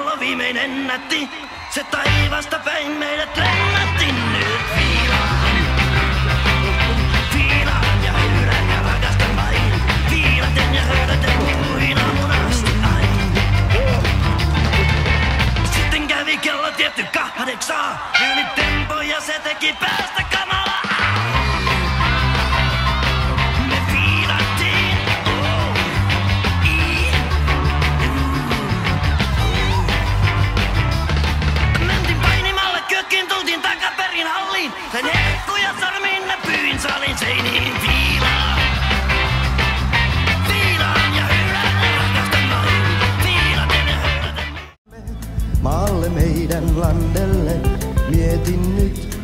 kello viimeinen nätti. Se taivasta päin meidät lennätti nyt viilaan. Viilaan ja hyydän ja rakastan vain. Viilaten ja höydäten puhuin aamun asti aina. Sitten kävi kello tietty 8. Yli tempo ja se teki päästä kamalaa. Me viilattiin. Mentiin painimalle kökkiin, tultiin takaperin halliin. Sain herkkuja sormiin, ne pyin salin seiniin. Viilaan. Viilaan ja hyydän ja rakastan vain. Viilaten ja höydäten. Maalle meidän landelle, mietin nyt